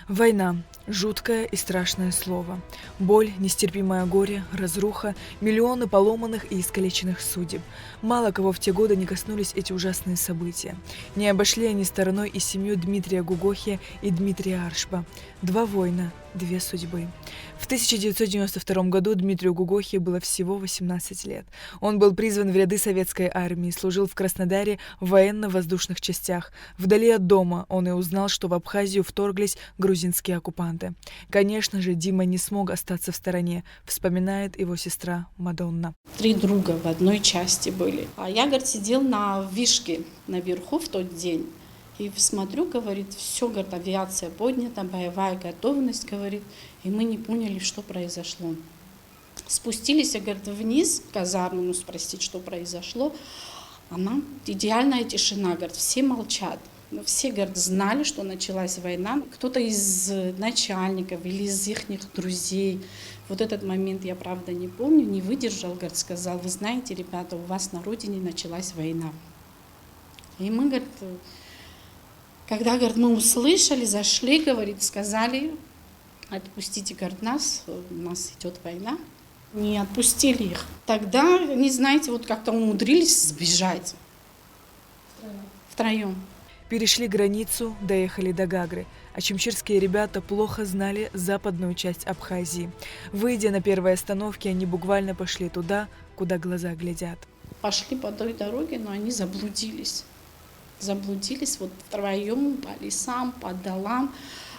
Война. Жуткое и страшное слово. Боль, нестерпимое горе, разруха, миллионы поломанных и искалеченных судеб. Мало кого в те годы не коснулись эти ужасные события. Не обошли они стороной и семью Дмитрия Гугохи и Дмитрия Аршба. Два воина, две судьбы. В 1992 году Дмитрию Гугохе было всего 18 лет. Он был призван в ряды советской армии, служил в Краснодаре в военно-воздушных частях. Вдали от дома он и узнал, что в Абхазию вторглись грузинские оккупанты. Конечно же, Дима не смог остаться в стороне, вспоминает его сестра Мадонна. 3 друга в одной части были. А я, говорит, сидел на вышке наверху в тот день. И смотрю, говорит, все, говорит, авиация поднята, боевая готовность, говорит. И мы не поняли, что произошло. Спустились, говорит, вниз в казарму, спросить, что произошло. Она, идеальная тишина, говорит, все молчат. Но все, говорит, знали, что началась война. Кто-то из начальников или из их друзей, вот этот момент я, правда, не помню, не выдержал, говорит, сказал, вы знаете, ребята, у вас на родине началась война. И мы, говорит, когда, говорит, мы услышали, зашли, говорит, сказали, отпустите, говорит, нас, у нас идет война. Не отпустили их. Тогда, не знаете, вот как-то умудрились сбежать. Втроем. Перешли границу, доехали до Гагры. А чемчирские ребята плохо знали западную часть Абхазии. Выйдя на первой остановке, они буквально пошли туда, куда глаза глядят. Пошли по той дороге, но они заблудились. Заблудились вот втроем по лесам, по долам.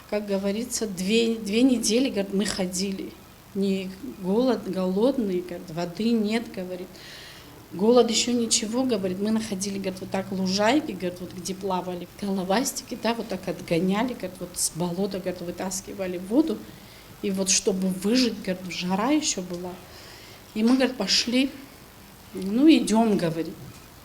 Как говорится, две недели, говорит, мы ходили. Не голодные, говорит, воды нет, говорит. Голод еще ничего, говорит, мы находили, говорит, вот так лужайки, говорит, вот где плавали головастики, да, вот так отгоняли, говорит, вот с болота, говорит, вытаскивали воду. И вот чтобы выжить, говорит, жара еще была. И мы, говорит, пошли, ну идем, говорит.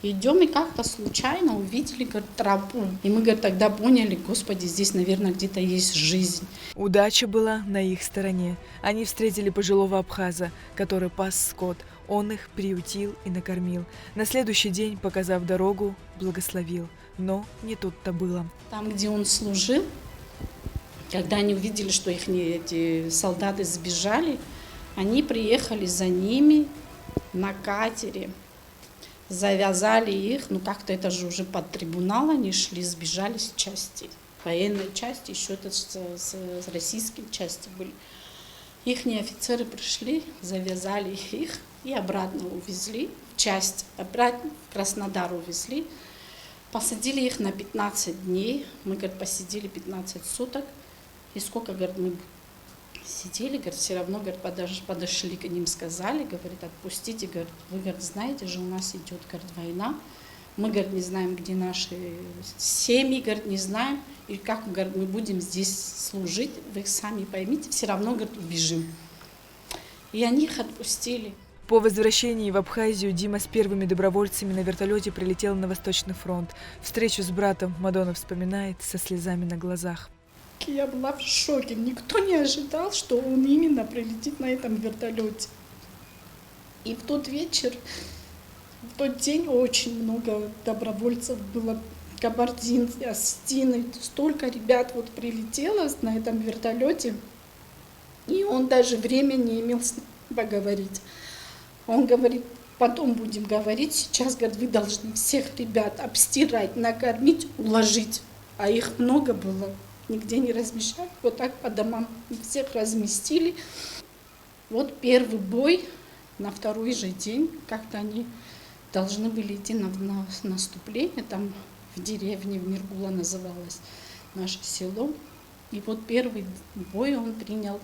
Идем и как-то случайно увидели, говорит, тропу. И мы, говорит, тогда поняли, Господи, здесь, наверное, где-то есть жизнь. Удача была на их стороне. Они встретили пожилого абхаза, который пас скот. Он их приютил и накормил. На следующий день, показав дорогу, благословил. Но не тут-то было. Там, где он служил, когда они увидели, что их эти солдаты сбежали, они приехали за ними на катере. Завязали их, ну как-то это же уже под трибунал они шли, сбежали с части. Военной части, еще это с российской части были. Ихние офицеры пришли, завязали их и обратно увезли в часть, обратно в Краснодар увезли. Посадили их на 15 дней, мы, говорит, посидели 15 суток. И сколько, говорит, мы сидели, говорит, все равно, говорит, подошли к ним, сказали, говорит, отпустите, говорит, вы, говорит, знаете же, у нас идет, говорит, война, мы, говорит, не знаем, где наши семьи, говорит, не знаем, и как, говорит, мы будем здесь служить, вы сами поймите, все равно, говорит, убежим. И они их отпустили. По возвращении в Абхазию Дима с первыми добровольцами на вертолете прилетел на Восточный фронт. Встречу с братом Мадонна вспоминает со слезами на глазах. Я была в шоке. Никто не ожидал, что он именно прилетит на этом вертолете. И в тот вечер, в тот день очень много добровольцев было. Кабардинцы, осетины, столько ребят вот прилетело на этом вертолете. И он даже времени не имел с ним поговорить. Он говорит, потом будем говорить, сейчас, говорит, вы должны всех ребят обстирать, накормить, уложить. А их много было. Нигде не размещали, вот так по домам всех разместили. Вот первый бой на второй же день, как-то они должны были идти на наступление, там в деревне, в Миргула называлось наше село. И вот первый бой он принял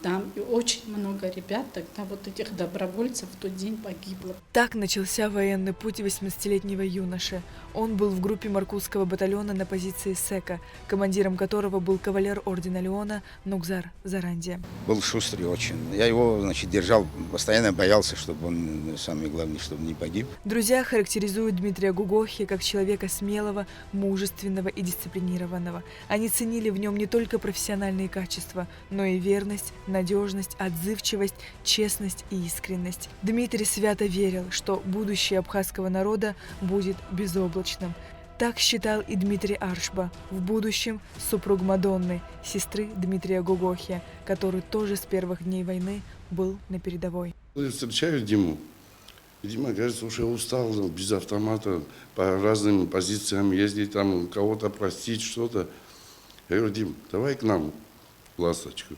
там, и очень много ребят, тогда вот этих добровольцев в тот день погибло. Так начался военный путь 18-летнего юноши. Он был в группе Маркутского батальона на позиции СЭКа, командиром которого был кавалер ордена Леона Нукзар Зарандия. Был шустрый очень. Я его, значит, держал, постоянно боялся, чтобы он, самое главное, чтобы не погиб. Друзья характеризуют Дмитрия Гугохи как человека смелого, мужественного и дисциплинированного. Они ценили в нем не только профессиональные качества, но и верность, надежность, отзывчивость, честность и искренность. Дмитрий свято верил, что будущее абхазского народа будет безоблачным. Так считал и Дмитрий Аршба, в будущем супруг Мадонны, сестры Дмитрия Гогохи, который тоже с первых дней войны был на передовой. Я встречаю Диму. И Дима говорит, слушай, я устал без автомата по разным позициям ездить, там кого-то простить, что-то. Я говорю, Дим, давай к нам, ласточку.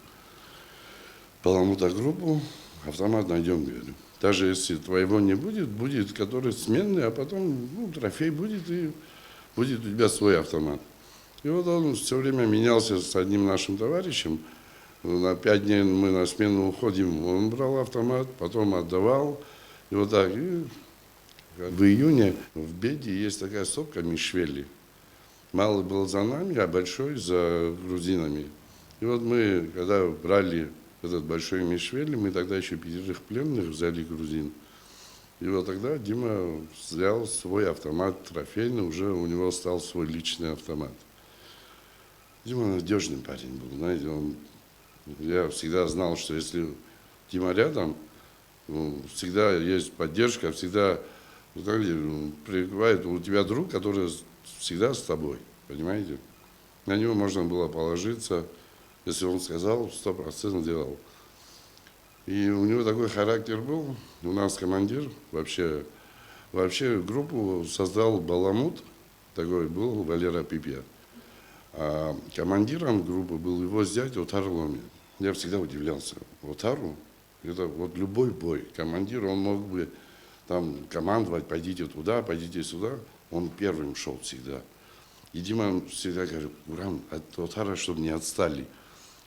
Баламута группу, автомат найдем, говорю. Даже если твоего не будет, будет который сменный, а потом трофей будет, и будет у тебя свой автомат. И вот он все время менялся с одним нашим товарищем. На 5 дней мы на смену уходим, он брал автомат, потом отдавал. И вот так. И в июне в Беде есть такая сопка Мишвели. Малый был за нами, а большой за грузинами. И вот мы, когда брали этот большой Мишвели, мы тогда еще 5 пленных взяли грузин. И вот тогда Дима взял свой автомат трофейный, уже у него стал свой личный автомат. Дима надежный парень был, знаете, я всегда знал, что если Дима рядом, всегда есть поддержка, всегда прибывает у тебя друг, который всегда с тобой, понимаете? На него можно было положиться, если он сказал, 100% делал. И у него такой характер был. У нас командир вообще группу создал Баламут, такой был Валера Пипья. А командиром группы был его зять Отар Ломи. Я всегда удивлялся. Отару, это вот любой бой. Командир, он мог бы там командовать, пойдите туда, пойдите сюда. Он первым шел всегда. И Дима всегда говорит, Гурам, от Отара, чтобы не отстали.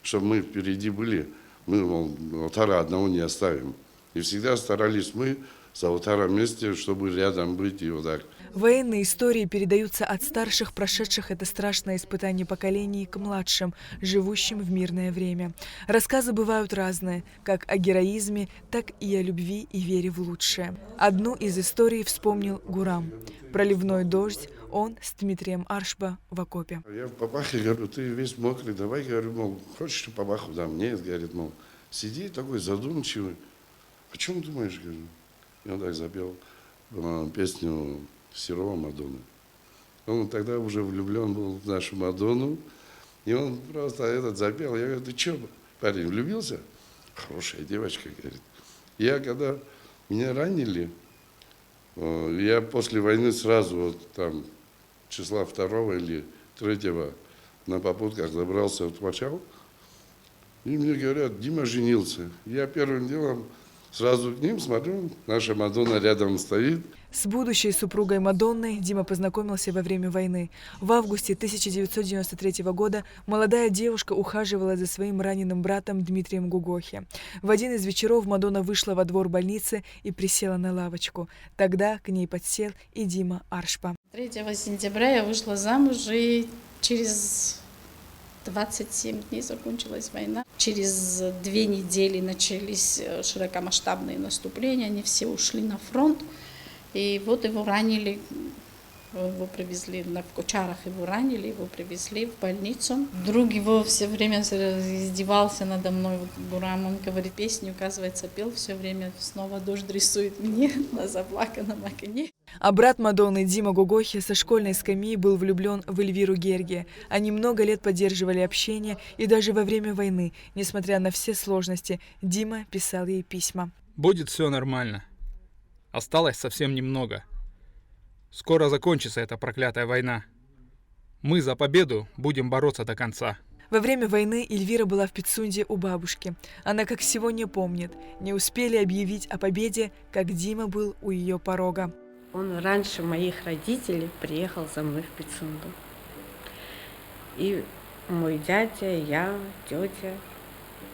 Чтобы мы впереди были, мы, мол, Отара одного не оставим. И всегда старались мы за Отаром вместе, чтобы рядом быть и вот так. Военные истории передаются от старших, прошедших это страшное испытание поколений, к младшим, живущим в мирное время. Рассказы бывают разные, как о героизме, так и о любви и вере в лучшее. Одну из историй вспомнил Гурам. Проливной дождь, он с Дмитрием Аршба в окопе. Я в папахе говорю, ты весь мокрый, давай, говорю, мол, хочешь папаху дам? Нет, говорит, мол, сиди такой задумчивый. О чем думаешь, говорю? И он так запел песню Серова Мадонны. Он тогда уже влюблен был в нашу Мадонну, и он просто этот запел. Я говорю, ты что, парень, влюбился? Хорошая девочка, говорит. Я когда меня ранили, я после войны сразу вот там числа 2 или 3 на попутках забрался в Мачал, и мне говорят, Дима женился. Я первым делом сразу к ним смотрю, наша Мадонна рядом стоит. С будущей супругой Мадонны Дима познакомился во время войны. В августе 1993 года молодая девушка ухаживала за своим раненым братом Дмитрием Гогохи. В один из вечеров Мадонна вышла во двор больницы и присела на лавочку. Тогда к ней подсел и Дима Аршба. 3 сентября я вышла замуж, и через 27 дней закончилась война. Через 2 недели начались широкомасштабные наступления, они все ушли на фронт. И вот его ранили, его привезли, в Кочарах его ранили, его привезли в больницу. Друг его все время издевался надо мной, вот Гурам, он говорит, песню, оказывается, пел все время, снова дождь рисует мне на заплаканном окне. А брат Мадонны Дима Гогохи со школьной скамьи был влюблен в Эльвиру Герги. Они много лет поддерживали общение, и даже во время войны, несмотря на все сложности, Дима писал ей письма. Будет все нормально. Осталось совсем немного. Скоро закончится эта проклятая война. Мы за победу будем бороться до конца. Во время войны Эльвира была в Пицунде у бабушки. Она как сегодня помнит. Не успели объявить о победе, как Дима был у ее порога. Он раньше моих родителей приехал за мной в Пицунду. И мой дядя, я, тетя,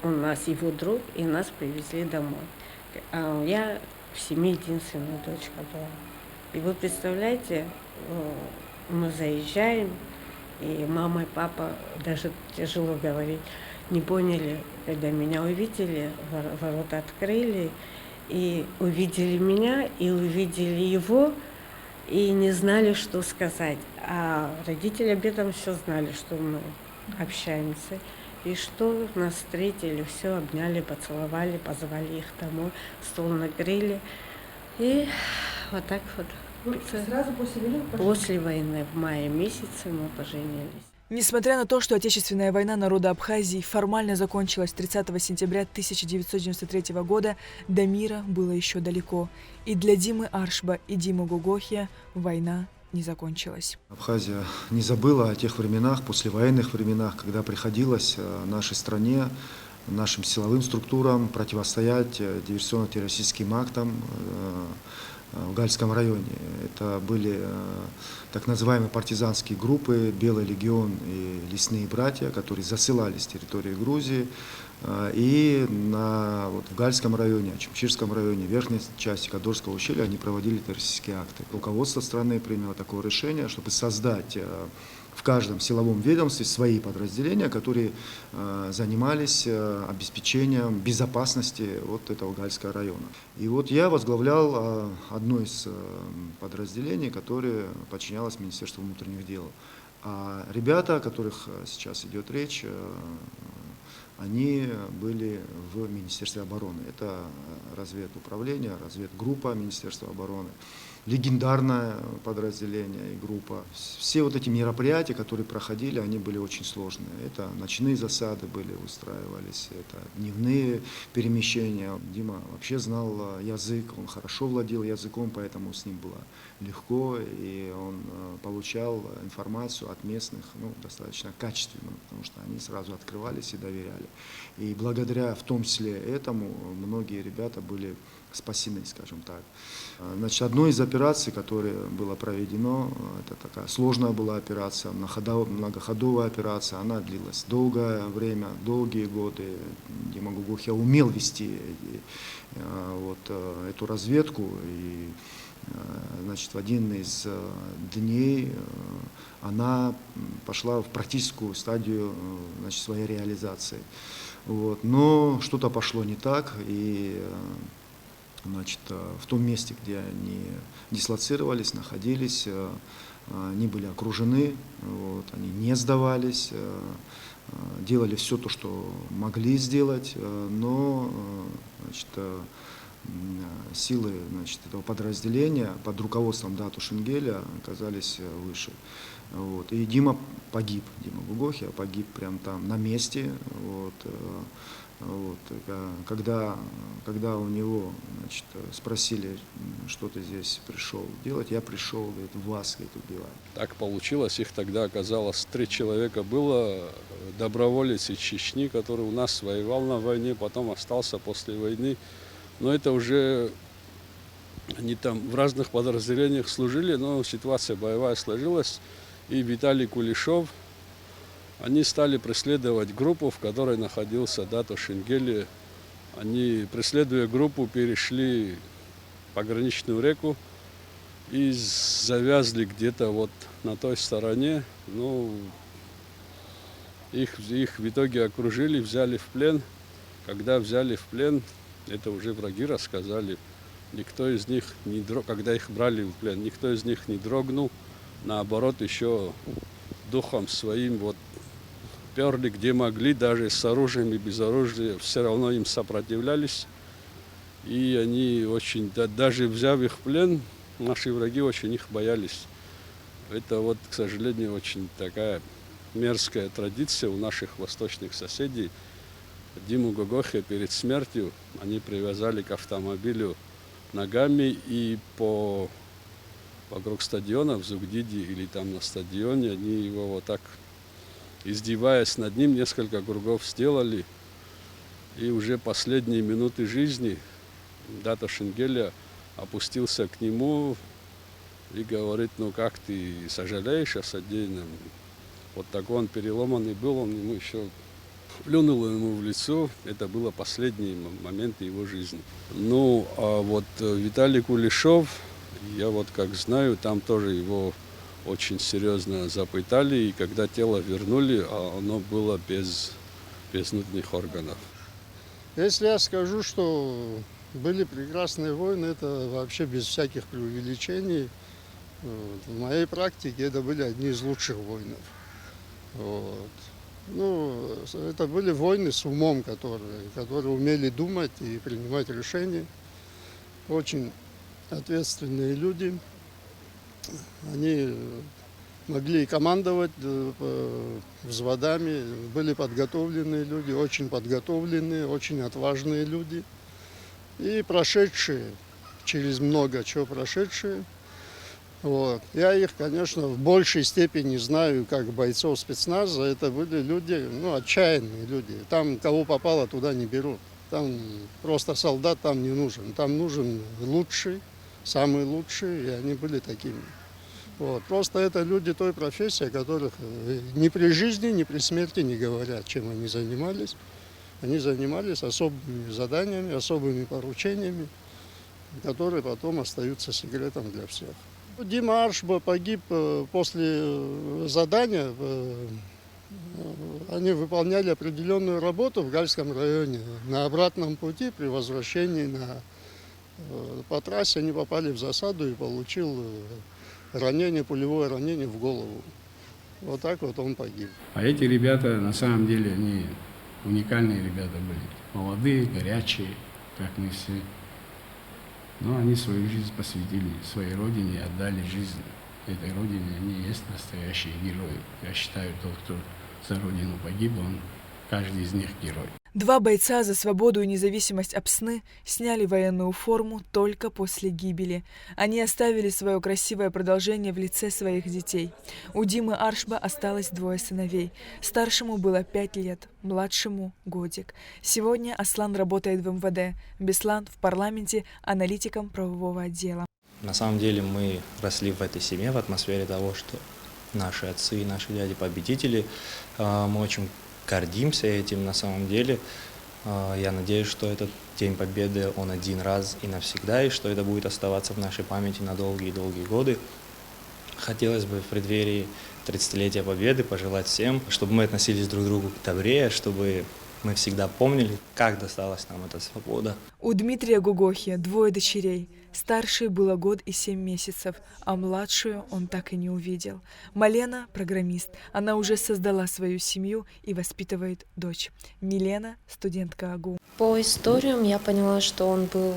у нас его друг, и нас привезли домой. А я в семье единственная дочка была. И вы представляете, мы заезжаем, и мама и папа, даже тяжело говорить, не поняли, когда меня увидели, ворота открыли, и увидели меня, и увидели его, и не знали, что сказать. А родители об этом все знали, что мы общаемся. И что нас встретили, все обняли, поцеловали, позвали их домой, стол накрыли. И вот так вот Сразу после войны? После войны, в мае месяце мы поженились. Несмотря на то, что Отечественная война народа Абхазии формально закончилась 30 сентября 1993 года, до мира было еще далеко. И для Димы Аршба и Димы Гугохи война не закончилась. Абхазия не забыла о тех временах, послевоенных временах, когда приходилось нашей стране, нашим силовым структурам противостоять диверсионно-террористическим актам в Гальском районе. Это были так называемые партизанские группы «Белый легион» и «Лесные братья», которые засылались с территории Грузии. И в Гальском районе, Очимчирском районе, верхней части Кадорского ущелья они проводили террористические акты. Руководство страны приняло такое решение, чтобы создать в каждом силовом ведомстве свои подразделения, которые занимались обеспечением безопасности вот этого Гальского района. И вот я возглавлял одно из подразделений, которое подчинялось Министерству внутренних дел. А ребята, о которых сейчас идет речь, они были в Министерстве обороны. Это разведуправление, разведгруппа Министерства обороны, легендарное подразделение и группа. Все вот эти мероприятия, которые проходили, они были очень сложные. Это ночные засады были, устраивались, это дневные перемещения. Дима вообще знал язык, он хорошо владел языком, поэтому с ним было легко, и он получал информацию от местных, достаточно качественную, потому что они сразу открывались и доверяли. И благодаря в том числе этому многие ребята были спасены, скажем так. Значит, одной из операций, которая была проведена, это такая сложная была операция, многоходовая операция, она длилась долгое время, долгие годы. Дима Гугохи умел вести эту разведку, и значит, в один из дней она пошла в практическую стадию, значит, своей реализации. Но что-то пошло не так, и значит, в том месте, где они дислоцировались, находились, они были окружены, они не сдавались, делали все то, что могли сделать, но значит, силы, значит, этого подразделения под руководством Дату Шенгеля оказались выше. И Дима погиб, Дима Гугохи погиб прямо там на месте. Когда у него, значит, спросили, что ты здесь пришел делать, я пришел, говорит, вас убивать. Так получилось, их тогда оказалось 3 человека было, доброволец из Чечни, который у нас воевал на войне, потом остался после войны. Но это уже они там в разных подразделениях служили, но ситуация боевая сложилась. И Виталий Кулешов, они стали преследовать группу, в которой находился Дато Шенгели. Они, преследуя группу, перешли пограничную реку и завязли где-то на той стороне. Их в итоге окружили, взяли в плен. Когда взяли в плен, это уже враги рассказали, никто из них когда их брали в плен, никто из них не дрогнул, наоборот, еще духом своим перли где могли, даже с оружием и без оружия, все равно им сопротивлялись. И они очень, даже взяв их в плен, наши враги очень их боялись. Это к сожалению, очень такая мерзкая традиция у наших восточных соседей. Диму Гугохи перед смертью они привязали к автомобилю ногами и вокруг стадиона в Зугдиде или там на стадионе они его так, издеваясь над ним, несколько кругов сделали. И уже последние минуты жизни Дато Шенгеля опустился к нему и говорит, как ты сожалеешь о содеянном? Такой он переломанный был, он ему еще плюнул ему в лицо, это было последние моменты его жизни. Виталий Кулешов, я как знаю, там тоже его очень серьезно запытали, и когда тело вернули, оно было без внутренних органов. Если я скажу, что были прекрасные войны, это вообще без всяких преувеличений. В моей практике это были одни из лучших воинов. Это были войны с умом, которые умели думать и принимать решения. Очень ответственные люди. Они могли командовать взводами, были подготовленные люди, очень подготовленные, очень отважные люди. И прошедшие, через много чего прошедшие. Вот. Я их, конечно, в большей степени знаю как бойцов спецназа. Это были люди, отчаянные люди. Там кого попало, туда не берут. Там просто солдат там не нужен. Там нужен лучший, самый лучший, и они были такими. Вот. Просто это люди той профессии, о которых ни при жизни, ни при смерти не говорят, чем они занимались. Они занимались особыми заданиями, особыми поручениями, которые потом остаются секретом для всех. Дима Аршба погиб после задания. Они выполняли определенную работу в Гальском районе. На обратном пути при возвращении по трассе они попали в засаду и получил ранение, пулевое ранение в голову. Вот так вот он погиб. А эти ребята, на самом деле, они уникальные ребята были. Молодые, горячие, как мы все. Но они свою жизнь посвятили своей родине, отдали жизнь этой родине. Они есть настоящие герои. Я считаю, тот, кто за родину погиб, каждый из них герой. 2 бойца за свободу и независимость Апсны сняли военную форму только после гибели. Они оставили свое красивое продолжение в лице своих детей. У Димы Аршба осталось 2 сыновей. Старшему было 5 лет, младшему – годик. Сегодня Аслан работает в МВД, Беслан в парламенте аналитиком правового отдела. На самом деле мы росли в этой семье, в атмосфере того, что наши отцы и наши дяди победители. Мы очень гордимся этим на самом деле. Я надеюсь, что этот День Победы, он один раз и навсегда, и что это будет оставаться в нашей памяти на долгие-долгие годы. Хотелось бы в преддверии 30-летия Победы пожелать всем, чтобы мы относились друг к другу добрее, чтобы мы всегда помнили, как досталась нам эта свобода. У Дмитрия Гугохи 2 дочерей. Старшей было 1 год и 7 месяцев, а младшую он так и не увидел. Малена – программист. Она уже создала свою семью и воспитывает дочь. Милена – студентка АГУ. По историям я поняла, что он был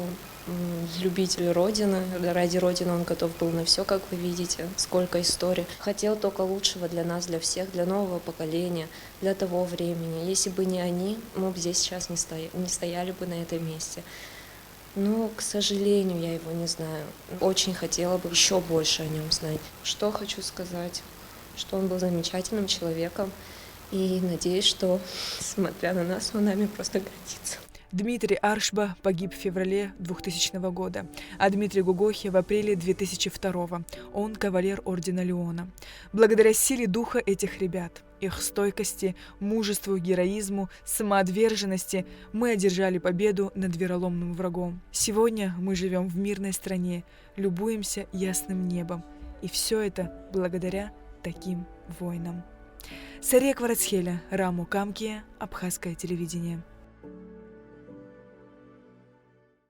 любитель Родины. Ради Родины он готов был на все, как вы видите. Сколько историй. Хотел только лучшего для нас, для всех, для нового поколения, для того времени. Если бы не они, мы бы здесь сейчас не стояли бы на этом месте. Но, к сожалению, я его не знаю. Очень хотела бы еще больше о нем знать. Что хочу сказать? Что он был замечательным человеком. И надеюсь, что, смотря на нас, он нами просто гордится. Дмитрий Аршба погиб в феврале 2000 года, а Дмитрий Гугохи в апреле 2002. Он кавалер Ордена Леона. Благодаря силе духа этих ребят, их стойкости, мужеству, героизму, самоотверженности мы одержали победу над вероломным врагом. Сегодня мы живем в мирной стране, любуемся ясным небом. И все это благодаря таким воинам. Сария Кварацхеля, Раму Камкия, Абхазское телевидение.